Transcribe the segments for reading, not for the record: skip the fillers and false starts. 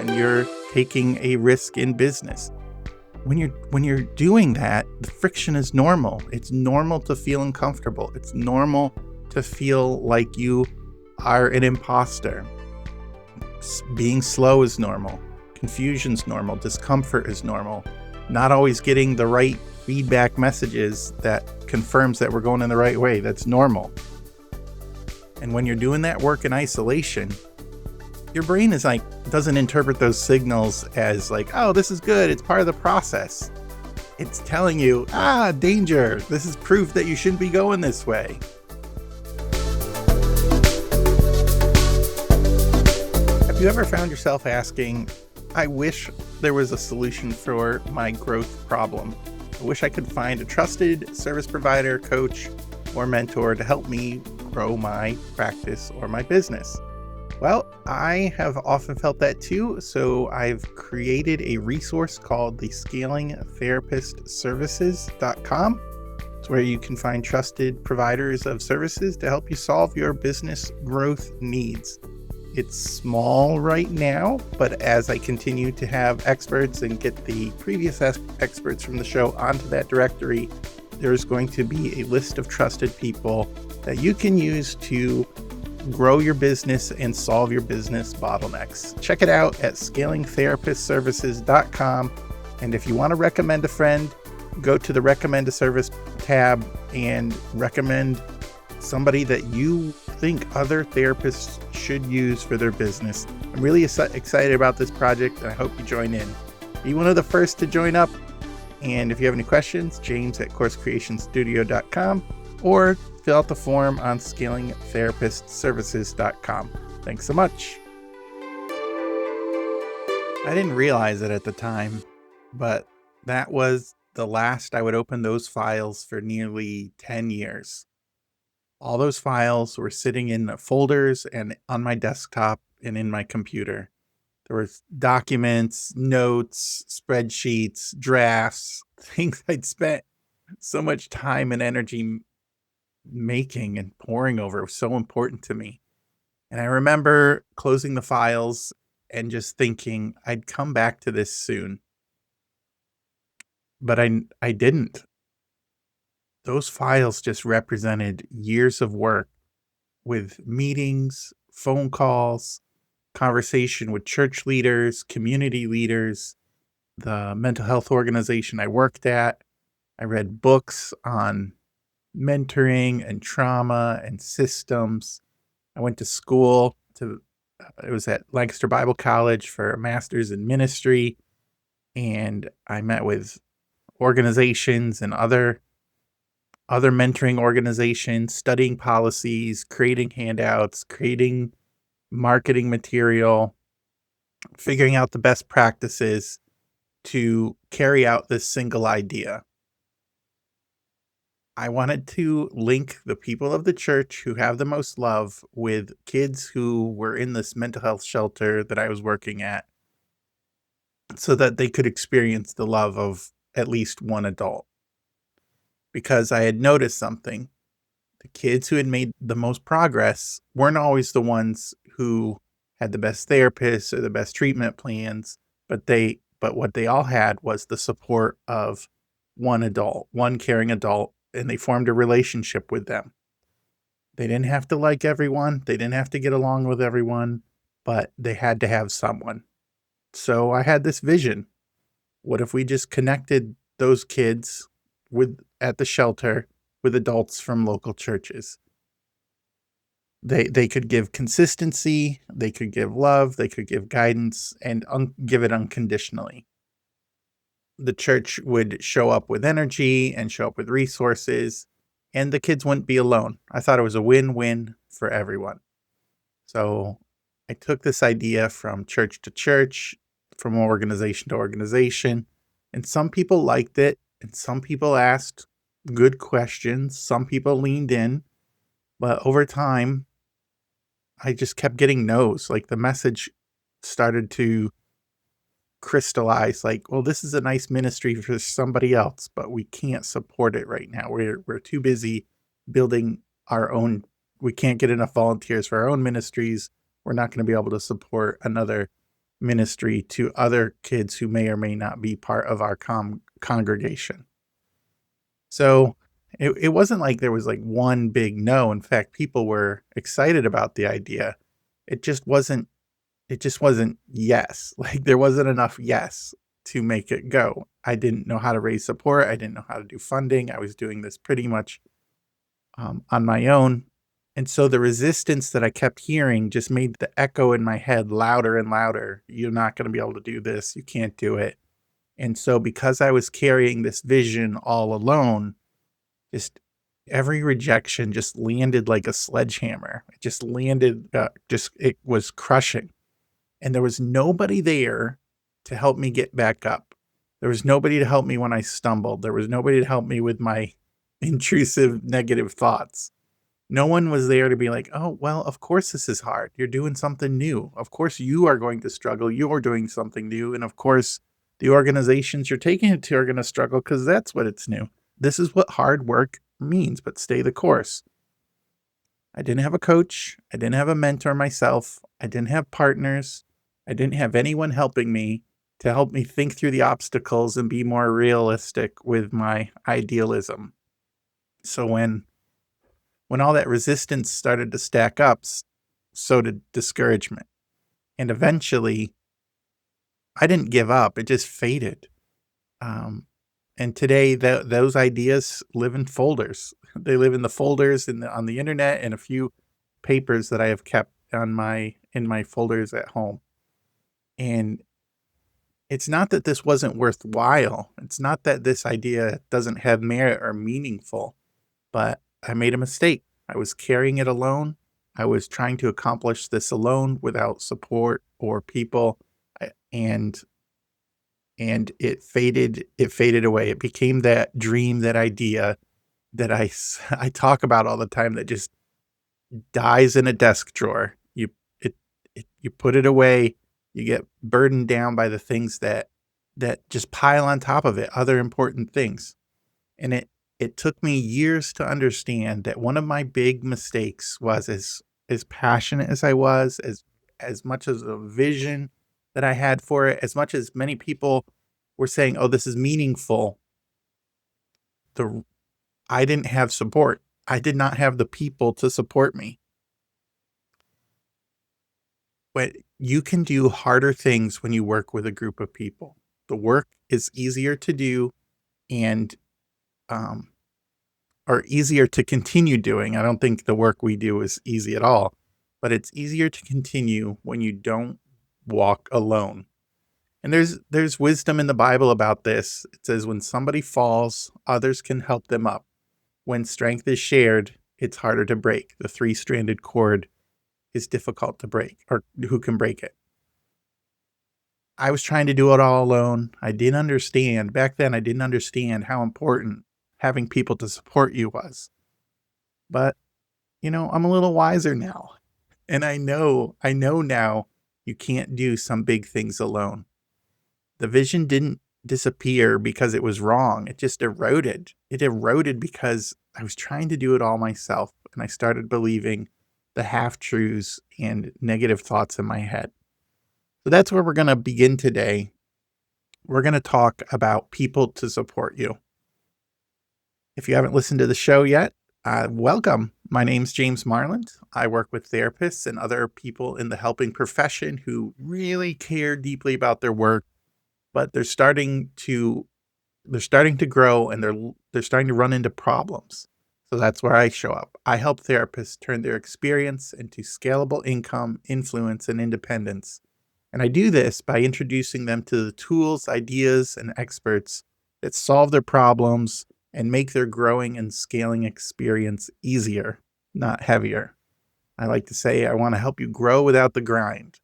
and you're taking a risk in business. When you're doing that, the friction is normal. It's normal to feel uncomfortable. It's normal to feel like you are an imposter. Being slow is normal. Confusion's normal. Discomfort is normal. Not always getting the right feedback messages that confirms that we're going in the right way, that's normal. And when you're doing that work in isolation, your brain is doesn't interpret those signals as oh, this is good, it's part of the process. It's telling you, danger, this is proof that you shouldn't be going this way. Have you ever found yourself asking, I wish there was a solution for my growth problem? I wish I could find a trusted service provider, coach, or mentor to help me grow my practice or my business. Well, I have often felt that too, so I've created a resource called the scalingtherapistservices.com. It's where you can find trusted providers of services to help you solve your business growth needs. It's small right now, but as I continue to have experts and get the previous experts from the show onto that directory, there's going to be a list of trusted people that you can use to grow your business and solve your business bottlenecks. Check it out at scalingtherapistservices.com. And if you want to recommend a friend, go to the Recommend a Service tab and recommend somebody that you think other therapists should use for their business. I'm really excited about this project, and I hope you join in. Be one of the first to join up. And if you have any questions, james@coursecreationstudio.com or fill out the form on scalingtherapistservices.com. Thanks so much. I didn't realize it at the time, but that was the last I would open those files for nearly 10 years. All those files were sitting in folders and on my desktop and in my computer. There was documents, notes, spreadsheets, drafts, things I'd spent so much time and energy making and poring over. It was so important to me. And I remember closing the files and just thinking I'd come back to this soon. But I didn't. Those files just represented years of work with meetings, phone calls, conversation with church leaders, community leaders, the mental health organization I worked at. I read books on mentoring and trauma and systems. I went to school it was at Lancaster Bible College for a master's in ministry. And I met with organizations and other mentoring organizations, studying policies, creating handouts, creating marketing material, figuring out the best practices to carry out this single idea. I wanted to link the people of the church who have the most love with kids who were in this mental health shelter that I was working at so that they could experience the love of at least one adult. Because I had noticed something. The kids who had made the most progress weren't always the ones who had the best therapists or the best treatment plans, but what they all had was the support of one adult, one caring adult, and they formed a relationship with them. They didn't have to like everyone, they didn't have to get along with everyone, but they had to have someone. So I had this vision. What if we just connected those kids at the shelter with adults from local churches? They could give consistency, they could give love, they could give guidance, and give it unconditionally. The church would show up with energy and show up with resources, and the kids wouldn't be alone. I thought it was a win-win for everyone. So I took this idea from church to church, from organization to organization, and some people liked it, and some people asked good questions. Some people leaned in, but over time, I just kept getting no's. The message started to crystallize, well, this is a nice ministry for somebody else, but we can't support it right now. We're too busy building our own. We can't get enough volunteers for our own ministries. We're not going to be able to support another ministry to other kids who may or may not be part of our congregation. So it wasn't like there was like one big no. In fact, people were excited about the idea. It just wasn't it just wasn't yes. Like there wasn't enough yes to make it go. I didn't know how to raise support. I didn't know how to do funding. I was doing this pretty much on my own. And so the resistance that I kept hearing just made the echo in my head louder and louder. You're not going to be able to do this. You can't do it. And so because I was carrying this vision all alone, just every rejection just landed like a sledgehammer. It just landed, it was crushing. And there was nobody there to help me get back up. There was nobody to help me when I stumbled. There was nobody to help me with my intrusive negative thoughts. No one was there to be like, "Oh, well, of course this is hard. You're doing something new. Of course you are going to struggle. You're doing something new. And of course, the organizations you're taking it to are going to struggle because that's what it's new. This is what hard work means, but stay the course." I didn't have a coach. I didn't have a mentor myself. I didn't have partners. I didn't have anyone helping me to help me think through the obstacles and be more realistic with my idealism. So when all that resistance started to stack up, so did discouragement. And eventually, I didn't give up. It just faded. Um, and today, those ideas live in folders. They live in the folders on the internet and a few papers that I have kept in my folders at home. And it's not that this wasn't worthwhile. It's not that this idea doesn't have merit or meaningful, but I made a mistake. I was carrying it alone. I was trying to accomplish this alone without support or people, and it faded away. It became that dream, that idea that I talk about all the time that just dies in a desk drawer. It, you put it away, you get burdened down by the things that just pile on top of it, other important things. And it took me years to understand that one of my big mistakes was as passionate as I was, as much as a vision that I had for it, as much as many people were saying, "Oh, this is meaningful." The I didn't have support. I did not have the people to support me. But you can do harder things when you work with a group of people. The work is easier to do and um or easier to continue doing. I don't think the work we do is easy at all, but it's easier to continue when you don't walk alone. And there's wisdom in the Bible about this. It says when somebody falls, others can help them up. When strength is shared, it's harder to break. The three-stranded cord is difficult to break, or who can break it? I was trying to do it all alone. I didn't understand. Back then, I didn't understand how important having people to support you was. But, I'm a little wiser now. And I know now you can't do some big things alone. The vision didn't disappear because it was wrong. It just eroded. It eroded because I was trying to do it all myself. And I started believing the half truths and negative thoughts in my head. So that's where we're going to begin today. We're going to talk about people to support you. If you haven't listened to the show yet, welcome. My name's James Marland. I work with therapists and other people in the helping profession who really care deeply about their work, but they're starting to grow and they're starting to run into problems. So that's where I show up. I help therapists turn their experience into scalable income, influence, and independence. And I do this by introducing them to the tools, ideas, and experts that solve their problems and make their growing and scaling experience easier, not heavier. I like to say I want to help you grow without the grind.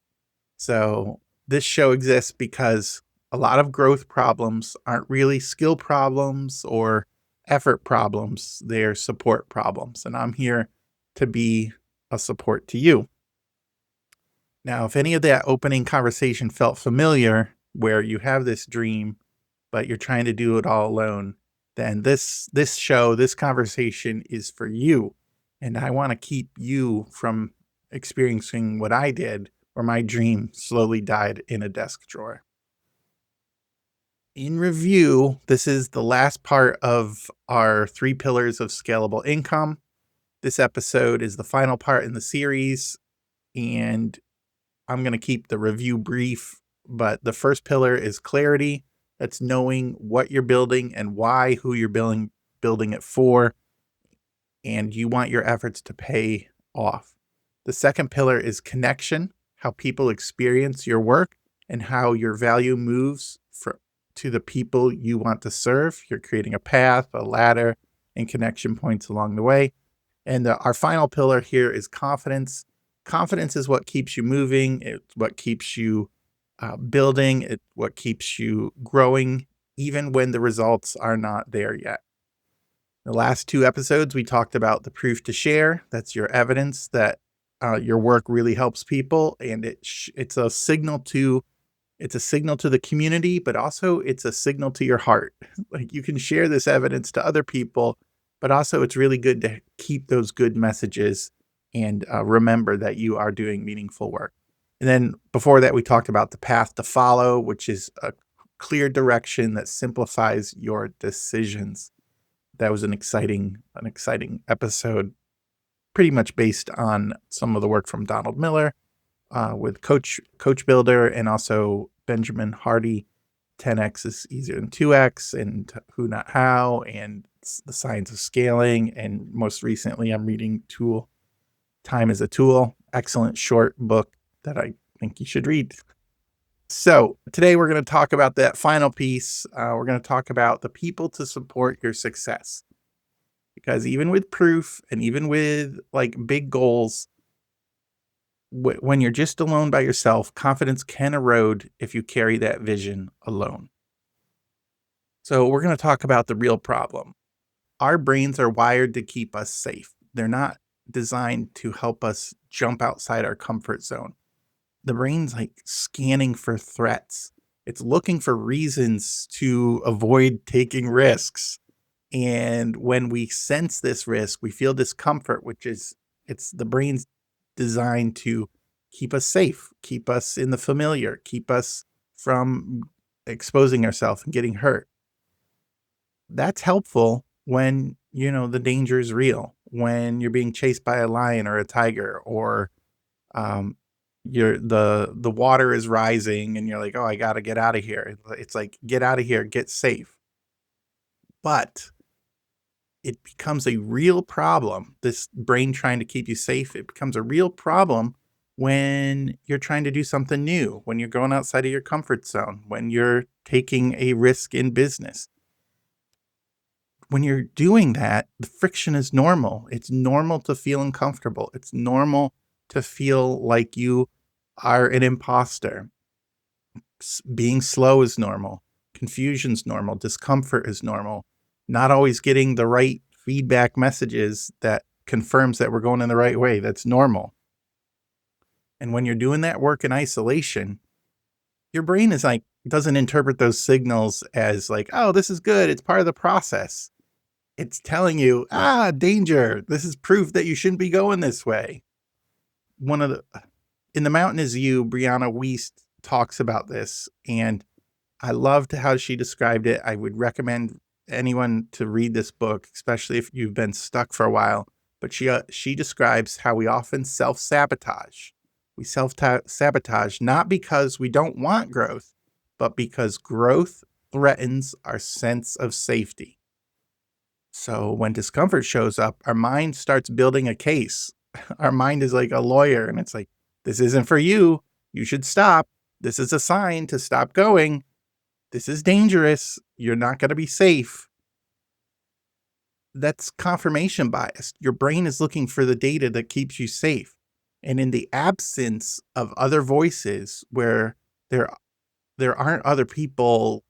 So this show exists because a lot of growth problems aren't really skill problems or effort problems. They're support problems. And I'm here to be a support to you. Now, if any of that opening conversation felt familiar, where you have this dream, but you're trying to do it all alone, then this show, this conversation is for you. And I want to keep you from experiencing what I did, or my dream slowly died in a desk drawer. In review, this is the last part of our 3 pillars of scalable income. This episode is the final part in the series, and I'm going to keep the review brief, but the first pillar is clarity. That's knowing what you're building and why, who you're building it for, and you want your efforts to pay off. The second pillar is connection, how people experience your work and how your value moves to the people you want to serve. You're creating a path, a ladder, and connection points along the way. And our final pillar here is confidence. Confidence is what keeps you moving. It's what keeps you building. It's what keeps you growing, even when the results are not there yet. The last 2 episodes, we talked about the proof to share. That's your evidence that your work really helps people, and it's a signal to the community, but also it's a signal to your heart. Like, you can share this evidence to other people, but also it's really good to keep those good messages and remember that you are doing meaningful work. And then before that, we talked about the path to follow, which is a clear direction that simplifies your decisions. That was an exciting episode, pretty much based on some of the work from Donald Miller with Coach Builder, and also Benjamin Hardy. 10x is easier than 2x, and Who Not How, and The Science of Scaling. And most recently, I'm reading Time is a Tool. Excellent short book that I think you should read. So today we're going to talk about that final piece. We're going to talk about the people to support your success. Because even with proof and even with like big goals, when you're just alone by yourself, confidence can erode if you carry that vision alone. So we're going to talk about the real problem. Our brains are wired to keep us safe. They're not designed to help us jump outside our comfort zone. The brain's like scanning for threats. It's looking for reasons to avoid taking risks. And when we sense this risk, we feel discomfort, it's the brain's designed to keep us safe, keep us in the familiar, keep us from exposing ourselves and getting hurt. That's helpful when, the danger is real, when you're being chased by a lion or a tiger, or the water is rising and you're like, oh, I got to get out of here. It's like, get out of here, get safe. But it becomes a real problem, this brain trying to keep you safe. It becomes a real problem when you're trying to do something new, when you're going outside of your comfort zone, when you're taking a risk in business. When you're doing that, the friction is normal. It's normal to feel uncomfortable. It's normal to feel like you are an imposter. Being slow is normal. Confusion's normal. Discomfort is normal. Not always getting the right feedback messages that confirms that we're going in the right way. That's normal. And when you're doing that work in isolation, your brain doesn't interpret those signals as like, oh, this is good. It's part of the process. It's telling you, danger. This is proof that you shouldn't be going this way. In The Mountain Is You, Brianna Wiest talks about this, and I loved how she described it. I would recommend anyone to read this book, especially if you've been stuck for a while. But she describes how we often self-sabotage. We self-sabotage not because we don't want growth, but because growth threatens our sense of safety. So when discomfort shows up, our mind starts building a case. Our mind is like a lawyer, and it's like, this isn't for you. You should stop. This is a sign to stop going. This is dangerous. You're not going to be safe. That's confirmation bias. Your brain is looking for the data that keeps you safe. And in the absence of other voices, where there aren't other people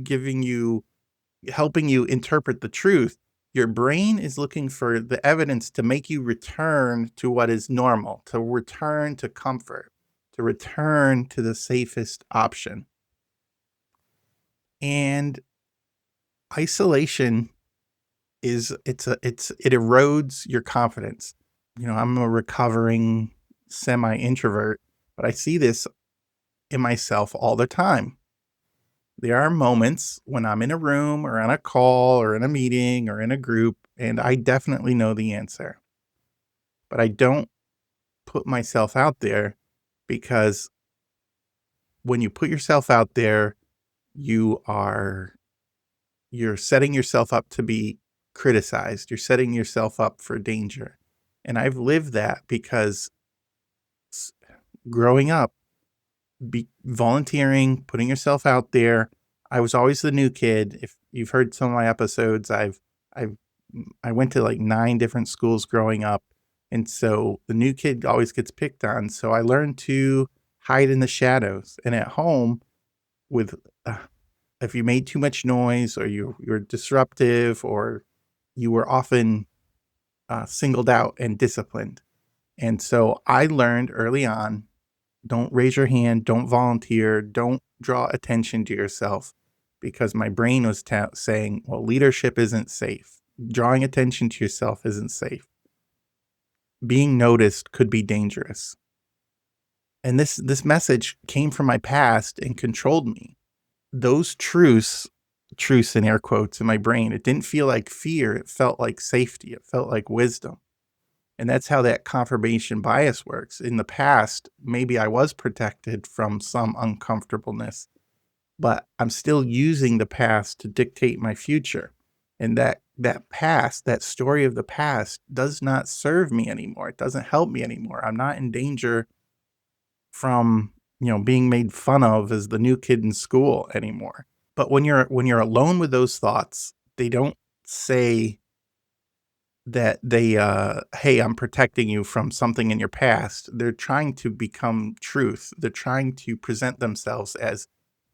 helping you interpret the truth, your brain is looking for the evidence to make you return to what is normal, to return to comfort, to return to the safest option. And isolation it erodes your confidence. I'm a recovering semi-introvert, but I see this in myself all the time. There are moments when I'm in a room or on a call or in a meeting or in a group, and I definitely know the answer, but I don't put myself out there because when you put yourself out there, you are you're setting yourself up to be criticized. You're setting yourself up for danger. And I've lived that because s- growing up, volunteering, putting yourself out there, I was always the new kid. If you've heard some of my episodes, I've I went to like 9 different schools growing up. And so the new kid always gets picked on. So I learned to hide in the shadows. And at home with uh, if you made too much noise or you were disruptive or you were often singled out and disciplined. And so I learned early on, don't raise your hand, don't volunteer, don't draw attention to yourself because my brain was saying, well, leadership isn't safe. Drawing attention to yourself isn't safe. Being noticed could be dangerous. And this message came from my past and controlled me. Those truths in air quotes in my brain, it didn't feel like fear, it felt like safety, it felt like wisdom. And that's how that confirmation bias works. In the past, maybe I was protected from some uncomfortableness, but I'm still using the past to dictate my future. And that past, that story of the past does not serve me anymore. It doesn't help me anymore. I'm not in danger from, being made fun of as the new kid in school anymore. But when you're alone with those thoughts, they don't say that "Hey, I'm protecting you from something in your past." They're trying to become truth. They're trying to present themselves as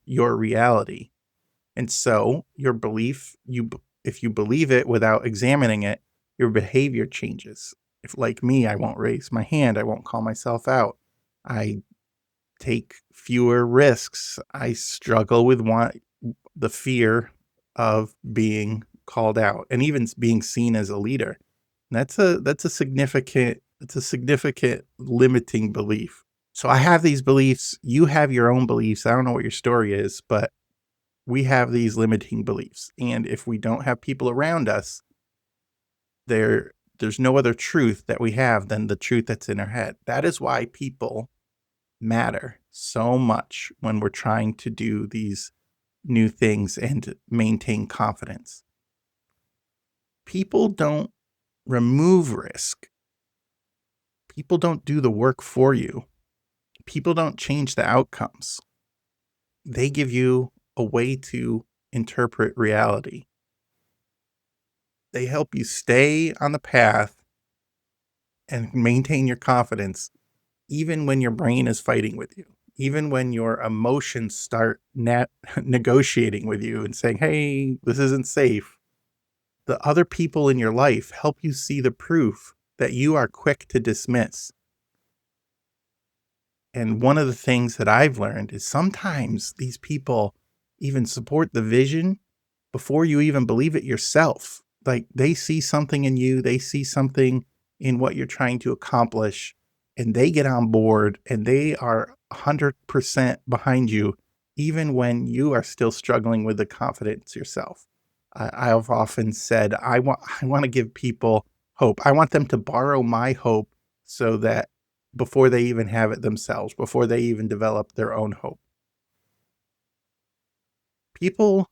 your reality. And so, your belief, if you believe it without examining it, your behavior changes. If like me, I won't raise my hand, I won't call myself out. I take fewer risks. I struggle with the fear of being called out and even being seen as a leader. And that's a significant limiting belief. So I have these beliefs, you have your own beliefs. I don't know what your story is, but we have these limiting beliefs. And if we don't have people around us, there's no other truth that we have than the truth that's in our head. That is why people matter so much when we're trying to do these new things and maintain confidence. People don't remove risk. People don't do the work for you. People don't change the outcomes. They give you a way to interpret reality. They help you stay on the path and maintain your confidence even when your brain is fighting with you, even when your emotions start negotiating with you and saying, hey, this isn't safe. The other people in your life help you see the proof that you are quick to dismiss. And one of the things that I've learned is sometimes these people even support the vision before you even believe it yourself. Like they see something in you, they see something in what you're trying to accomplish, and they get on board and they are 100% behind you, even when you are still struggling with the confidence yourself. I've often said, I want to give people hope. I want them to borrow my hope so that before they even have it themselves, before they even develop their own hope. People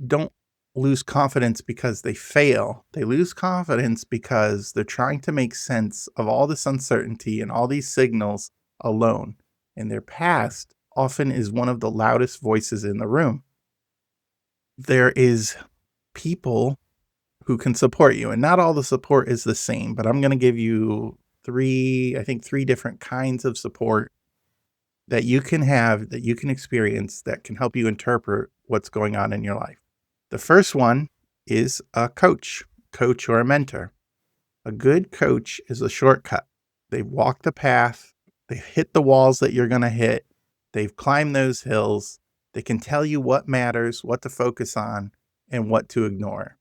don't lose confidence because they fail. They lose confidence because they're trying to make sense of all this uncertainty and all these signals alone. And their past often is one of the loudest voices in the room. There is people who can support you, and not all the support is the same, but I'm going to give you three different kinds of support that you can have, that you can experience, that can help you interpret what's going on in your life. The first one is a coach or a mentor. A good coach is a shortcut. They've walked the path, they hit the walls that you're going to hit, they've climbed those hills, they can tell you what matters, what to focus on, and what to ignore.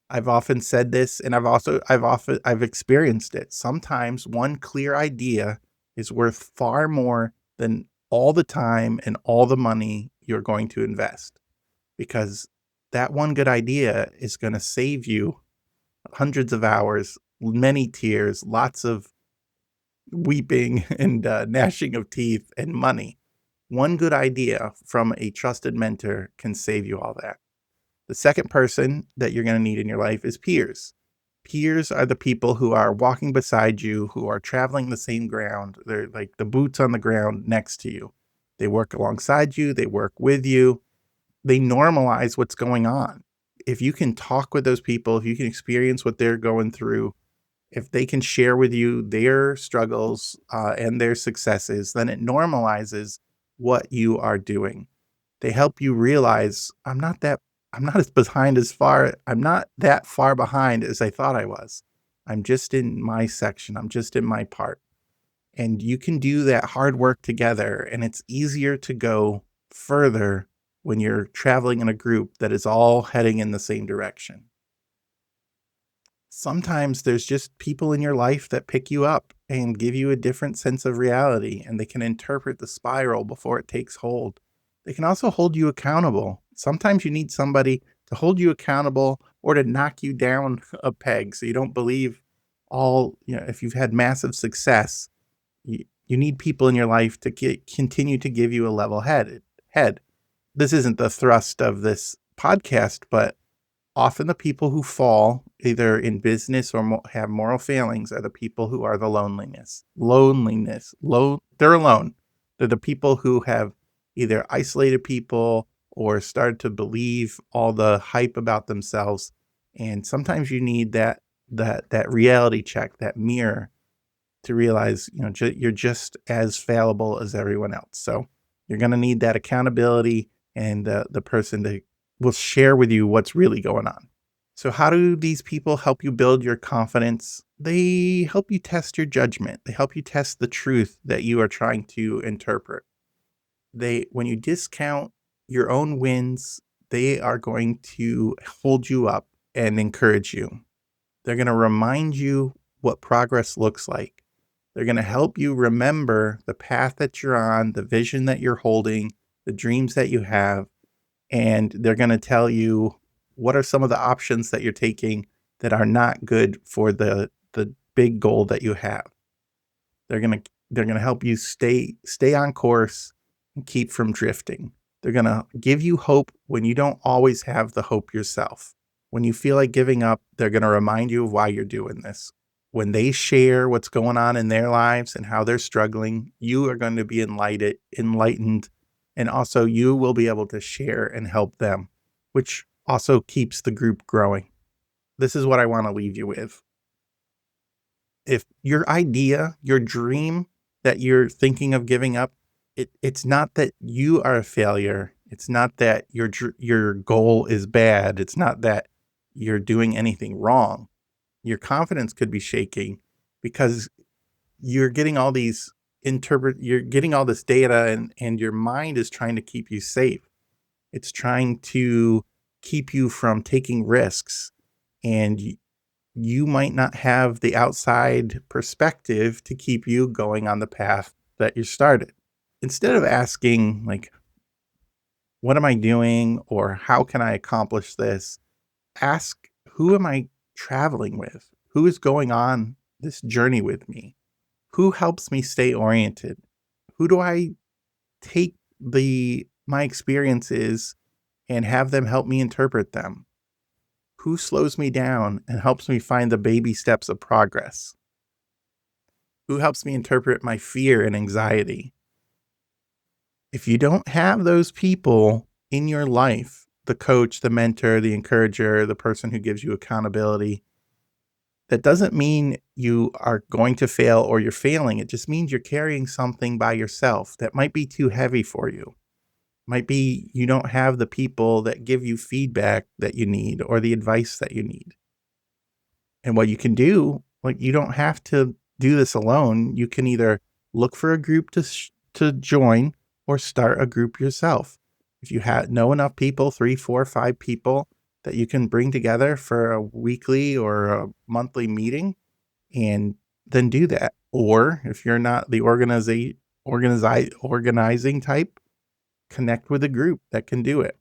I've often said this and I've experienced it. Sometimes one clear idea is worth far more than all the time and all the money you're going to invest, because that one good idea is going to save you hundreds of hours, many tears, lots of weeping and gnashing of teeth and money. One good idea from a trusted mentor can save you all that. The second person that you're going to need in your life is peers. Peers are the people who are walking beside you, who are traveling the same ground. They're like the boots on the ground next to you. They work alongside you, they work with you, they normalize what's going on. If you can talk with those people, if you can experience what they're going through, if they can share with you their struggles and their successes, then it normalizes what you are doing. They help you realize I'm not as behind as far I'm not that far behind as I thought I was. I'm just in my section. I'm just in my part. And you can do that hard work together, and it's easier to go further when you're traveling in a group that is all heading in the same direction. Sometimes there's just people in your life that pick you up and give you a different sense of reality, and they can interpret the spiral before it takes hold. They can also hold you accountable. Sometimes you need somebody to hold you accountable or to knock you down a peg so you don't believe if you've had massive success, you need people in your life to continue to give you a level head. This isn't the thrust of this podcast, but often the people who fall, either in business or have moral failings, are the people who are the they're alone. They're the people who have either isolated people or started to believe all the hype about themselves. And sometimes you need that reality check, that mirror, to realize, you're just as fallible as everyone else. So you're going to need that accountability and the person that will share with you what's really going on. So how do these people help you build your confidence? They help you test your judgment. They help you test the truth that you are trying to interpret. When you discount your own wins, they are going to hold you up and encourage you. They're going to remind you what progress looks like. They're going to help you remember the path that you're on, the vision that you're holding, the dreams that you have, and they're going to tell you what are some of the options that you're taking that are not good for the big goal that you have. They're going to help you stay on course and keep from drifting. They're going to give you hope when you don't always have the hope yourself. When you feel like giving up, they're going to remind you of why you're doing this. When they share what's going on in their lives and how they're struggling, you are going to be enlightened, and also you will be able to share and help them, which also keeps the group growing. This is what I want to leave you with. If your idea, your dream that you're thinking of giving up, it's not that you are a failure. It's not that your goal is bad. It's not that you're doing anything wrong. Your confidence could be shaking because you're getting all you're getting all this data, and your mind is trying to keep you safe. It's trying to keep you from taking risks, and you might not have the outside perspective to keep you going on the path that you started. Instead of asking, like, what am I doing, or how can I accomplish this? Ask, who am I traveling with? Who is going on this journey with me? Who helps me stay oriented? Who do I take my experiences and have them help me interpret them? Who slows me down and helps me find the baby steps of progress? Who helps me interpret my fear and anxiety? If you don't have those people in your life, the coach, the mentor, the encourager, the person who gives you accountability, that doesn't mean you are going to fail or you're failing. It just means you're carrying something by yourself that might be too heavy for you. Might be you don't have the people that give you feedback that you need or the advice that you need. And what you can do, like, you don't have to do this alone. You can either look for a group to join or start a group yourself. If you know enough people, 3, 4, 5 people that you can bring together for a weekly or a monthly meeting and then do that. Or if you're not the organizing type, connect with a group that can do it.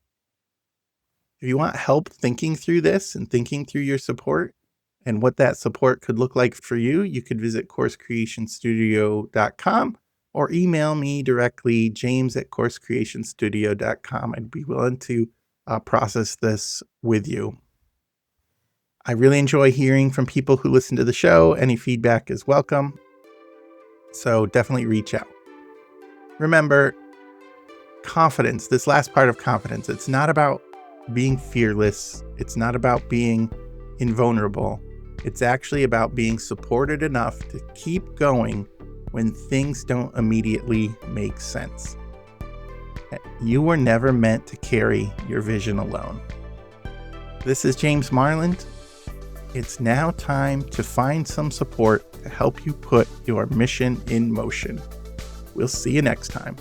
If you want help thinking through this and thinking through your support and what that support could look like for you, you could visit coursecreationstudio.com or email me directly, james@coursecreationstudio.com. I'd be willing to process this with you. I really enjoy hearing from people who listen to the show. Any feedback is welcome. So definitely reach out. Remember, confidence, this last part of confidence, it's not about being fearless. It's not about being invulnerable. It's actually about being supported enough to keep going when things don't immediately make sense. You were never meant to carry your vision alone. This is James Marland. It's now time to find some support to help you put your mission in motion. We'll see you next time.